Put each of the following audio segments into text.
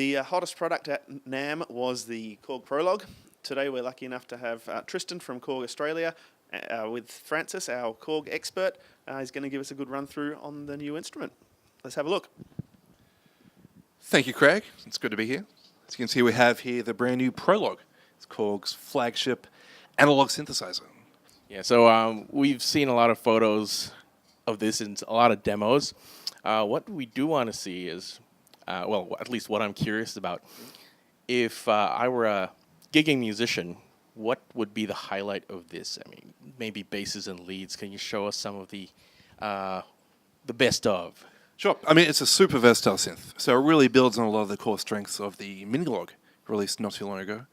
The hottest product at NAMM was the Korg Prologue. Today we're lucky enough to have Tristan from Korg Australia with Francis, our Korg expert. He's going to give us a good run through on the new instrument. Let's have a look. Thank you, Craig. It's good to be here. As you can see, we have here the brand new Prologue. It's Korg's flagship analog synthesizer. Yeah, so we've seen a lot of photos of this in a lot of demos. What we do want to see is, well, at least what I'm curious about, if I were a gigging musician, what would be the highlight of this? I mean, maybe basses and leads. Can you show us some of the best of? Sure. I mean, it's a super versatile synth, so it really builds on a lot of the core strengths of the Minilogue, released not too long ago.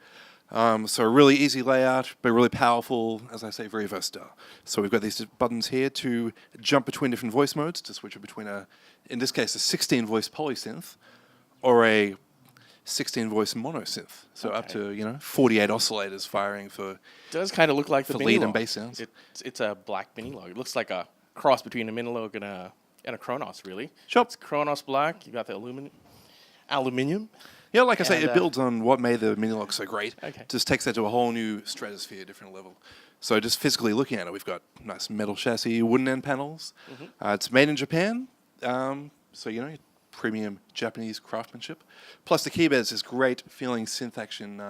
So a really easy layout, but really powerful, as I say, very versatile. So we've got these buttons here to jump between different voice modes, to switch it between in this case, a 16-voice polysynth or a 16-voice mono synth. So up to 48 oscillators firing for. It does kind of look like the Minilogue. Lead and bass sounds. It's a black Minilogue. It looks like a cross between a Minilogue and a Kronos, really. Sure. It's Kronos black. You got the aluminium. Yeah, like I say, it builds on what made the Minilogue so great. Okay. Just takes that to a whole new stratosphere, different level. So just physically looking at it, we've got nice metal chassis, wooden end panels. Mm-hmm. It's made in Japan, so premium Japanese craftsmanship. Plus the keyboard is this great feeling synth action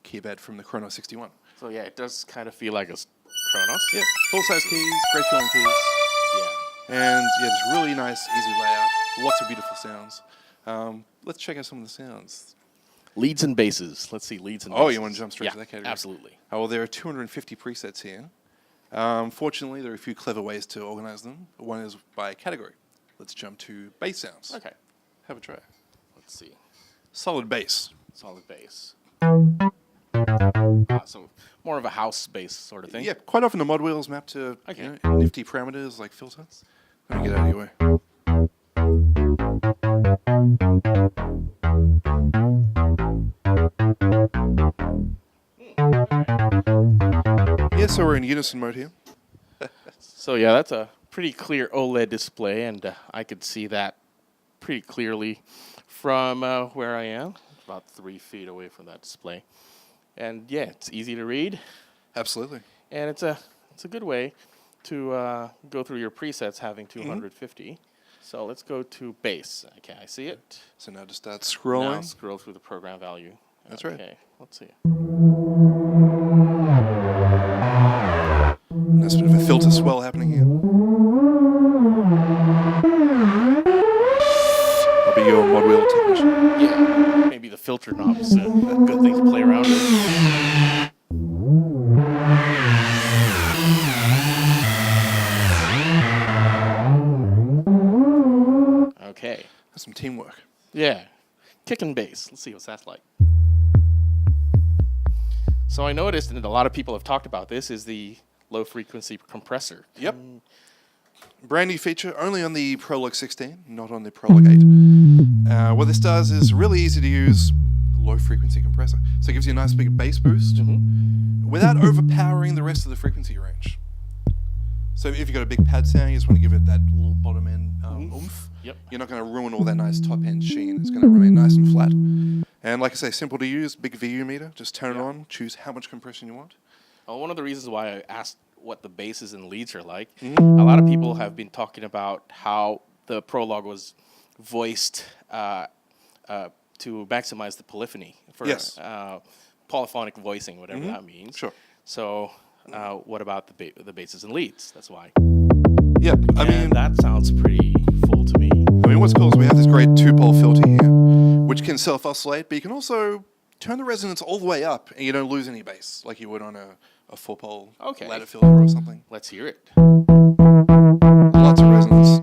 keyboard from the Chrono 61. So yeah, it does kind of feel like a Kronos. Yeah, full-size keys, great feeling keys. Yeah. And yeah, it's really nice, easy layout, lots of beautiful sounds. Let's check out some of the sounds. Leads and basses. Let's see leads and basses. Oh, you want to jump straight to that category? Absolutely. Oh, well, there are 250 presets here. Fortunately, there are a few clever ways to organize them. One is by category. Let's jump to bass sounds. Okay. Have a try. Let's see. Solid bass. Solid bass. So more of a house bass sort of thing. Yeah, quite often the mod wheels map to nifty parameters like filters. Let me get out of your way. Yeah, so we're in unison mode here. So yeah, that's a pretty clear OLED display, and I could see that pretty clearly from where I am, about 3 feet away from that display. And yeah, it's easy to read. Absolutely. And it's a good way to go through your presets having 250. Mm-hmm. So let's go to bass. Okay, I see it. So now just start scrolling. Now scroll through the program value. That's right. Okay, let's see. There's a bit of a filter swell happening here. I'll be your mod wheel technician. Yeah, maybe the filter knob is a good thing to play around with. Okay. That's some teamwork. Yeah. Kick and bass. Let's see what's that like. So I noticed, and a lot of people have talked about this, is the low-frequency compressor. Yep. Brand new feature, only on the Prologue 16, not on the Prologue 8. What this does is really easy to use low-frequency compressor. So it gives you a nice big bass boost without overpowering the rest of the frequency range. So if you've got a big pad sound, you just want to give it that little bottom end oomph. Yep. You're not going to ruin all that nice top end sheen. It's going to remain nice and flat. And like I say, simple to use, big VU meter. Just turn it on, choose how much compression you want. Well, one of the reasons why I asked what the basses and leads are like, a lot of people have been talking about how the Prologue was voiced to maximize the polyphony for polyphonic voicing, whatever that means. Sure. So what about the basses and leads? That's why. Yep. I mean, that sounds pretty full to me. I mean, what's cool is we have this great 2-pole filter here, which can self-oscillate, but you can also turn the resonance all the way up, and you don't lose any bass, like you would on a 4-pole ladder filter or something. Let's hear it. Lots of resonance.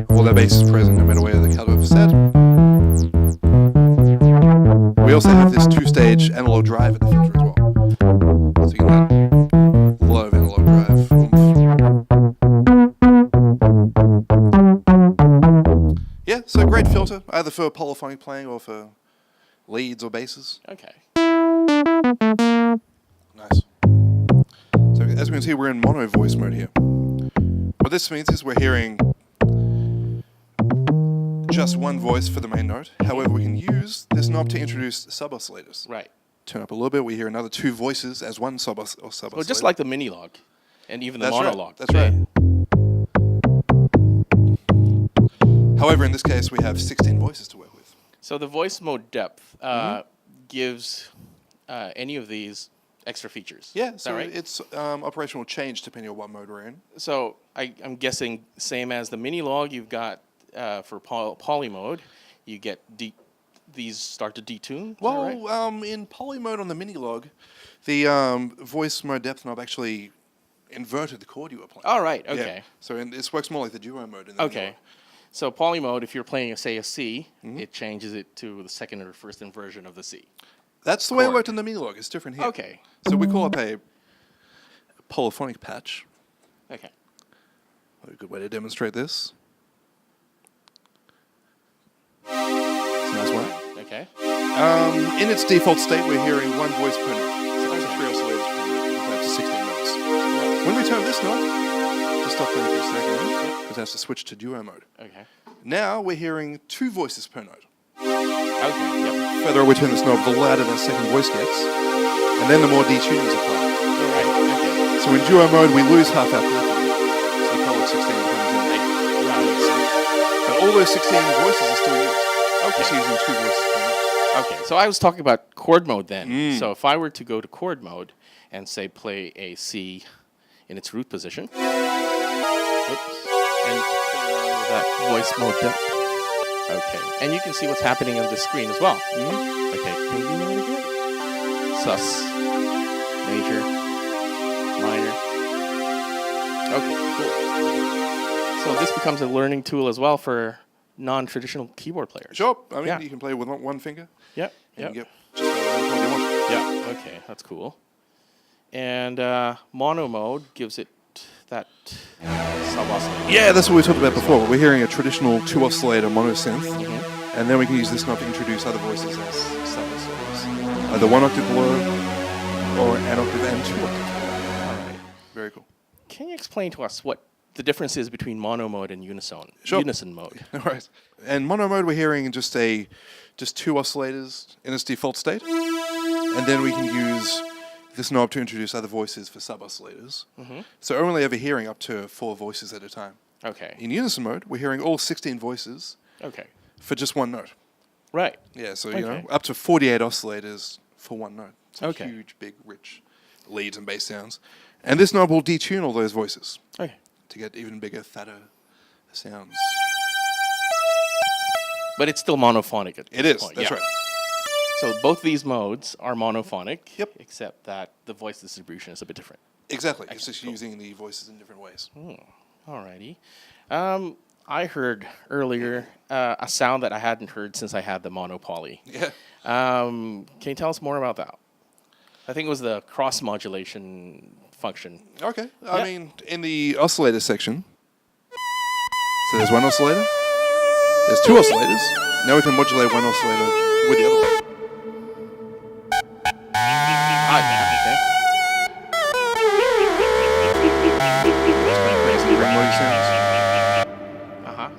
All that bass is present no matter where the caliber is set. We also have this 2-stage analog drive at the filter as well. So you get that low analog drive. Yeah, so great filter, either for polyphonic playing or for leads or basses. Okay. Nice. So as we can see, we're in mono voice mode here. What this means is we're hearing just one voice for the main note. However, we can use this knob to introduce sub-oscillators. Right. Turn up a little bit, we hear another 2 voices as one sub-oscillator. Well, just like the Minilogue and even the That's right. Monologue. That's right. However, in this case, we have 16 voices to work with. So the voice mode depth gives any of these extra features. Yeah, Is so that right? it's operational change depending on what mode we're in. So I'm guessing same as the Minilogue, you've got for poly mode, you get these start to detune. Is that right? Well, in poly mode on the Minilogue, the voice mode depth knob actually inverted the chord you were playing. Oh, right. Yeah. Okay. So this works more like the duo mode in the Okay. Minilogue. So poly mode, if you're playing, say, a C, it changes it to the second or first inversion of the C. That's the way it Chord. worked in the Minilogue. It's different here. Okay. So we call up a polyphonic patch. Okay. A good way to demonstrate this. It's a nice one. Okay. In its default state, we're hearing one voice per note. So that's 3 oscillators per note. We play up to 16 notes. When we turn this knob, just stop playing for a second, because it has to switch to duo mode. Okay. Now we're hearing 2 voices per note. Okay. Yep. The further we turn this knob, the louder that second voice gets, and then the more detunings apply. All right. Okay. So in duo mode, we lose half our polyphony. So the Prologue 16 becomes an 8. But all those 16 voices are still used. Okay. Just using 2 voices per note. Okay, so I was talking about chord mode then. So if I were to go to chord mode and say play a C in its root position, oops, and play around with that voice mode depth. Okay, and you can see what's happening on the screen as well. Okay, can you do that again? Sus, major, minor. Okay, cool. So this becomes a learning tool as well for non-traditional keyboard players. Sure. I mean, Yeah. you can play with one finger. Yep. And Yep. you get just whatever chord you want. Yeah. Okay, that's cool. And mono mode gives it that sub-oscillator. Yeah, that's what we talked about before. We're hearing a traditional 2 oscillator mono synth, and then we can use this knob to introduce other voices as sub-oscillators. Either 1 octave below, or an octave and 2 octaves below. All right. Very cool. Can you explain to us what the difference is between mono mode and unison mode? All right. And mono mode, we're hearing just 2 oscillators in its default state, and then we can use this knob to introduce other voices for sub-oscillators. So only ever hearing up to 4 voices at a time. Okay. In unison mode, we're hearing all 16 voices Okay. for just 1 note. Right. Yeah, so Okay. up to 48 oscillators for 1 note. So Okay. huge, big, rich leads and bass sounds. And this knob will detune all those voices Okay. to get even bigger, fatter sounds. But it's still monophonic at It this is, point. that's Yeah. right. So both these modes are monophonic. Yep. Except that the voice distribution is a bit different. Exactly. It's Okay, just cool. using the voices in different ways. Alrighty. I heard earlier a sound that I hadn't heard since I had the monopoly. Yeah. Can you tell us more about that? I think it was the cross modulation function. Okay. Yeah. I mean, in the oscillator section, so there's 1 oscillator, there's 2 oscillators. Now we can modulate 1 oscillator with the other one. Okay. Uh-huh.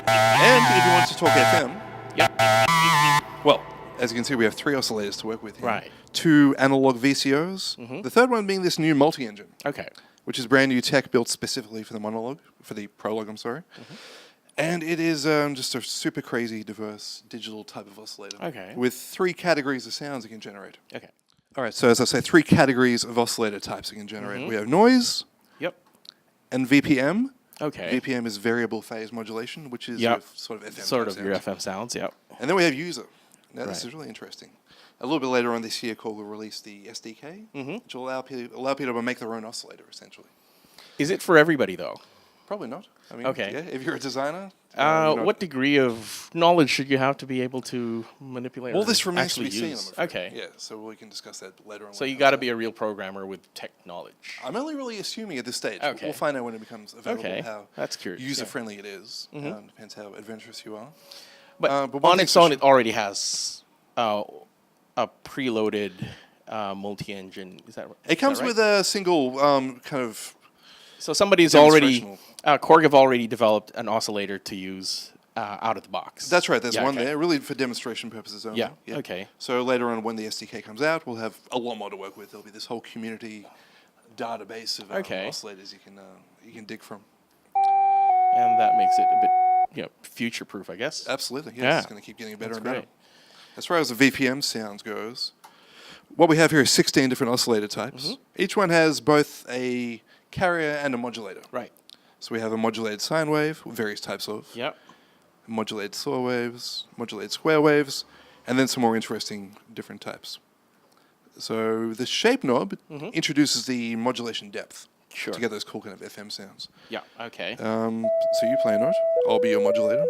And if you want to talk FM, Yep. well, as you can see, we have 3 oscillators to work with here. Right. 2 analog VCOs. The third one being this new multi-engine, Okay. which is brand new tech built specifically for the Monologue, for the Prologue, I'm sorry. And it is just a super crazy, diverse digital type of oscillator. Okay. With 3 categories of sounds it can generate. Okay. All right, so as I say, 3 categories of oscillator types it can generate. We have noise Yep. and VPM. Okay. VPM is variable phase modulation, which is Yep. sort of FM Sort type of your sounds. FM sounds. Yep. And then we have user. Now, this Right. is really interesting. A little bit later on this year, Korg will release the SDK, which will allow people to make their own oscillator, essentially. Is it for everybody though? Probably not. I mean, Okay. yeah, if you're a designer. What degree of knowledge should you have to be able to manipulate? Well, or this remains to actually be seen. use? I'm afraid. Okay. Yeah, so we can discuss that later on. So when it you comes got to out. be a real programmer with tech knowledge. I'm only really assuming at this stage. Okay. We'll find out when it becomes available Okay. how That's curious, yeah. user-friendly it is. Depends how adventurous you are. But, but one on thing its for own, sure- it already has a preloaded multi-engine. Is that? It comes with a single kind of So somebody's already, Demonstrational. Korg have already developed an oscillator to use out of the box. That's right. There's Yeah, one okay. there, really for demonstration purposes only. Yeah, okay. So later on, when the SDK comes out, we'll have a lot more to work with. There'll be this whole community database of Okay. oscillators you can dig from. And that makes it a bit, future-proof, I guess. Absolutely. Yes, Yeah. it's going to keep getting better That's and better. great. As far as the VPM sounds goes, what we have here is 16 different oscillator types. Mm-hmm. Each one has both a carrier and a modulator. Right. So we have a modulated sine wave, various types of, Yep. modulated saw waves, modulated square waves, and then some more interesting different types. So the shape knob introduces the modulation depth Sure. to get those cool kind of FM sounds. Yeah, okay. So you play a note, I'll be your modulator.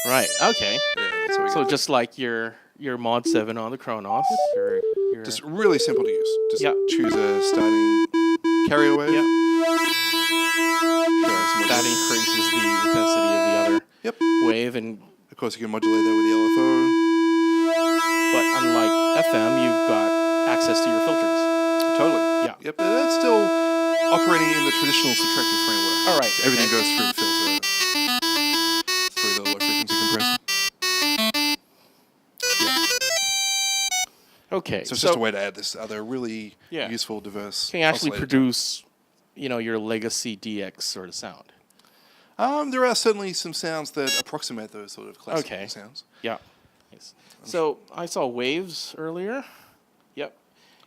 Right, okay. Yeah, that's how we So get just like your Mod 7 on the Kronos, your just really simple to use. Just Yeah. choose a starting carrier wave. Yeah. Sure, some that modulation. increases the intensity of the other Yep. wave, and Of course, you can modulate that with the LFO. but unlike FM, you've got access to your filters. Totally. Yeah. Yep. But that's still operating in the traditional subtractive framework. All right, Everything okay. goes through the filter, through the low frequency compressor. Okay, So it's just a way to add this other really Yeah. useful, diverse. can you actually oscillator. produce, your legacy DX sort of sound? There are certainly some sounds that approximate those sort of classical Okay. sounds. Yeah. Nice. So I saw waves earlier. Yep.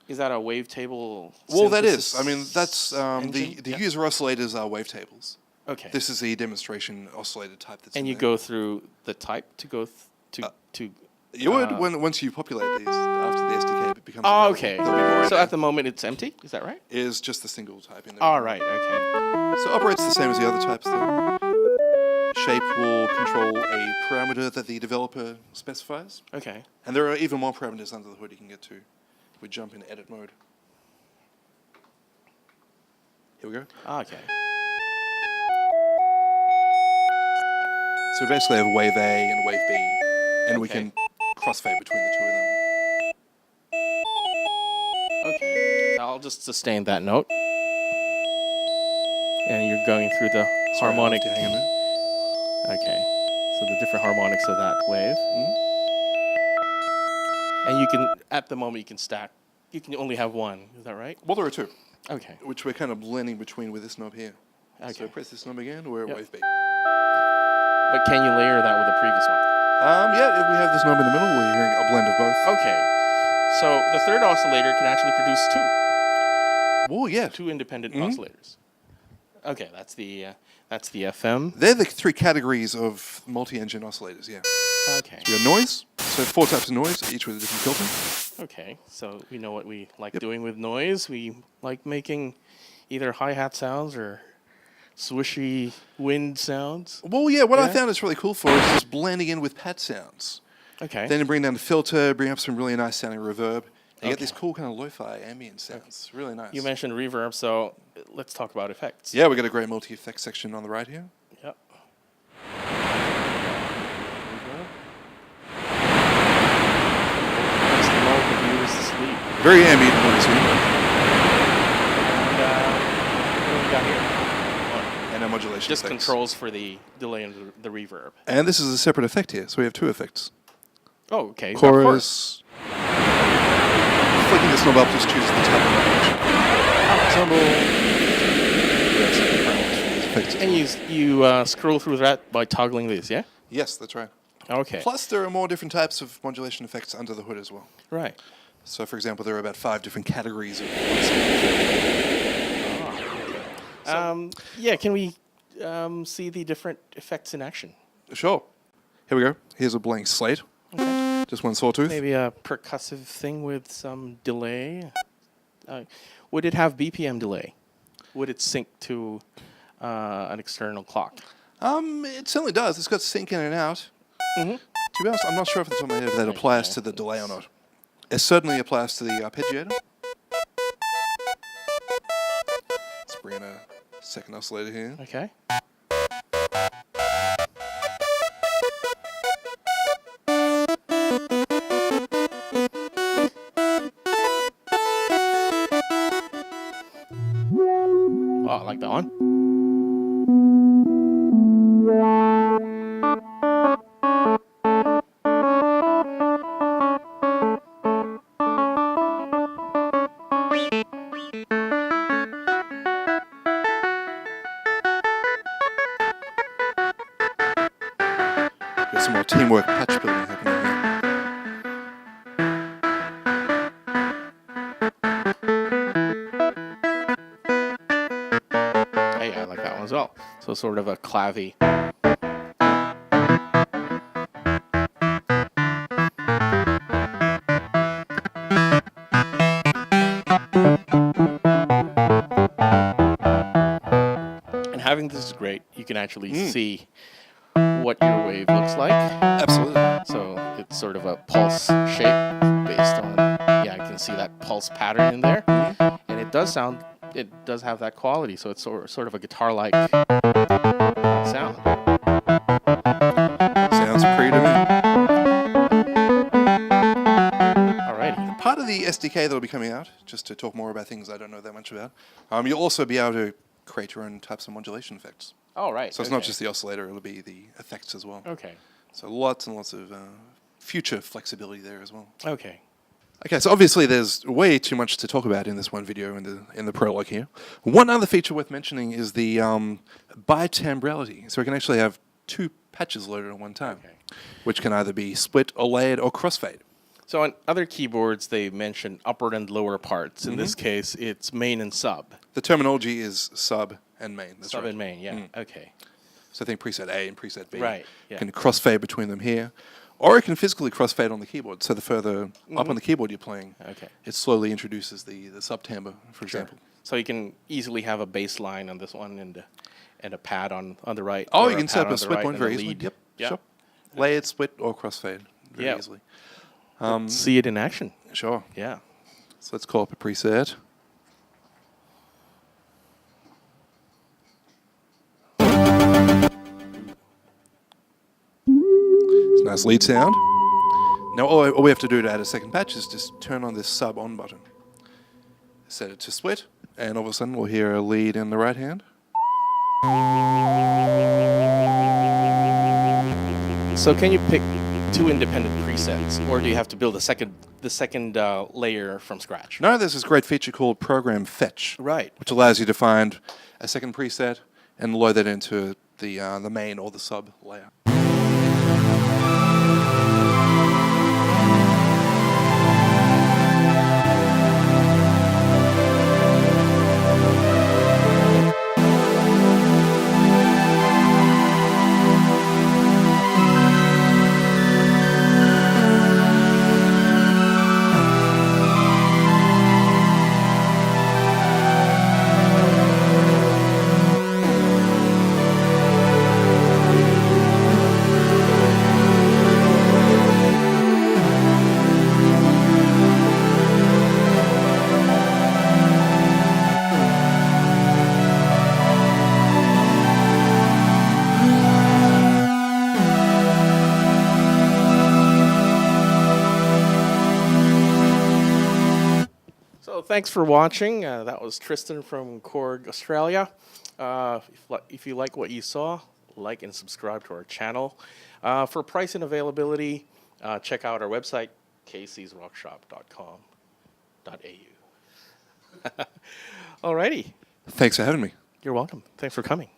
Is that a wavetable? Well, that is. synthesis I mean, that's the engine? Yeah. user oscillators are wavetables. Okay. This is the demonstration oscillator type that's and in you there. go through the type to go to. You would once you populate these after the SDK it becomes. Oh, available. okay. There'll be more in So there. at the moment it's empty. Is that right? Is just the single type in there. All right. Okay. So it operates the same as the other types though. Shape will control a parameter that the developer specifies. Okay. And there are even more parameters under the hood you can get to. If we jump into edit mode. Here we go. Okay. So we basically have wave A and wave B, and we Okay. can crossfade between the two of them. Okay. I'll just sustain that note. And you're going through the Sorry, I'll harmonic. have to hang on there. Okay. So the different harmonics of that wave. And you can, at the moment, you can stack. You can only have one. Is that right? Well, there are two, Okay. which we're kind of blending between with this knob here. Okay. So press this knob again, we're at Yep. wave B. But can you layer that with the previous one? Yeah, if we have this knob in the middle, we're hearing a blend of both. Okay. So the third oscillator can actually produce Oh, yeah. two independent oscillators. Okay, that's the FM. They're the three categories of multi-engine oscillators, yeah. Okay. We have noise, so 4 types of noise, each with a different filter. Okay. So we know what we like doing with noise. We like making either hi-hat sounds or swishy wind sounds. Well, yeah, what I Yeah. found it's really cool for is just blending in with pad sounds. Okay. Then you bring down the filter, bring up some really nice sounding reverb. You get Okay. these cool kind of lo-fi ambient sounds. Really nice. You mentioned reverb, so let's talk about effects. Yeah, we got a great multi-effects section on the right here. Yep. Nice to lull the viewers to sleep. Very ambient noise here. And what do we got here? And our modulation Just effects. controls for the delay and the reverb. And this is a separate effect here, so we have 2 effects. Oh, okay. Chorus. Flicking this knob up just chooses the type of range. Effects. And you scroll through that by toggling this, yeah? Yes, that's right. Okay. Plus, there are more different types of modulation effects under the hood as well. Right. So, for example, there are about 5 different categories of Yeah, can we see the different effects in action? Sure. Here we go. Here's a blank slate. Okay. Just one sawtooth. Maybe a percussive thing with some delay. Would it have BPM delay? Would it sync to an external clock? It certainly does. It's got sync in and out. Mm-hmm. To be honest, I'm not sure if the top of my head if that applies to the delay or not. It certainly applies to the arpeggiator. Let's bring in a second oscillator here. Okay. Oh, I like that one. Got some more teamwork patch building happening here. Hey, I like that one as well. So sort of a clavy. And having this is great. You can actually see what your wave looks like. Absolutely. So it's sort of a pulse shape based on, yeah, I can see that pulse pattern in there. And it does sound, it does have that quality. So it's sort of a guitar-like sound. Sounds pretty to me. Alrighty. Part of the SDK that will be coming out, just to talk more about things I don't know that much about, you'll also be able to create your own types of modulation effects. Oh, right. So it's not just the oscillator, it'll be the effects as well. Okay. So lots and lots of future flexibility there as well. Okay. Okay, so obviously there's way too much to talk about in this one video in the prologue here. One other feature worth mentioning is the bitembrality. So we can actually have two patches loaded at one time, which can either be split or layered or crossfade. So on other keyboards, they mention upper and lower parts. In this case, it's main and sub. The terminology is sub and main. That's Sub right. and main, yeah. Okay. So I think preset A and preset B Right, yeah. can crossfade between them here. Or it can physically crossfade on the keyboard. So the further up on the keyboard you're playing, it slowly introduces the sub-timbre, for example. So you can easily have a bass line on this one and a pad on the right. Oh, or you can pad set up on a the split right point and very a easily. lead. Yep, Yeah. sure. Layered, split, or crossfade very Yeah. easily. Let's see it in action. Sure. Yeah. So let's call up a preset. It's a nice lead sound. Now all we have to do to add a second patch is just turn on this sub on button. Set it to split, and all of a sudden we'll hear a lead in the right hand. So can you pick two independent presets, or do you have to build the second layer from scratch? No, there's this great feature called Program Fetch, Right. which allows you to find a second preset and load that into the main or the sub layer. Thanks for watching. That was Tristan from Korg Australia. If you like what you saw, like and subscribe to our channel. For price and availability, check out our website, kcsrockshop.com.au. Alrighty. Thanks for having me. You're welcome. Thanks for coming.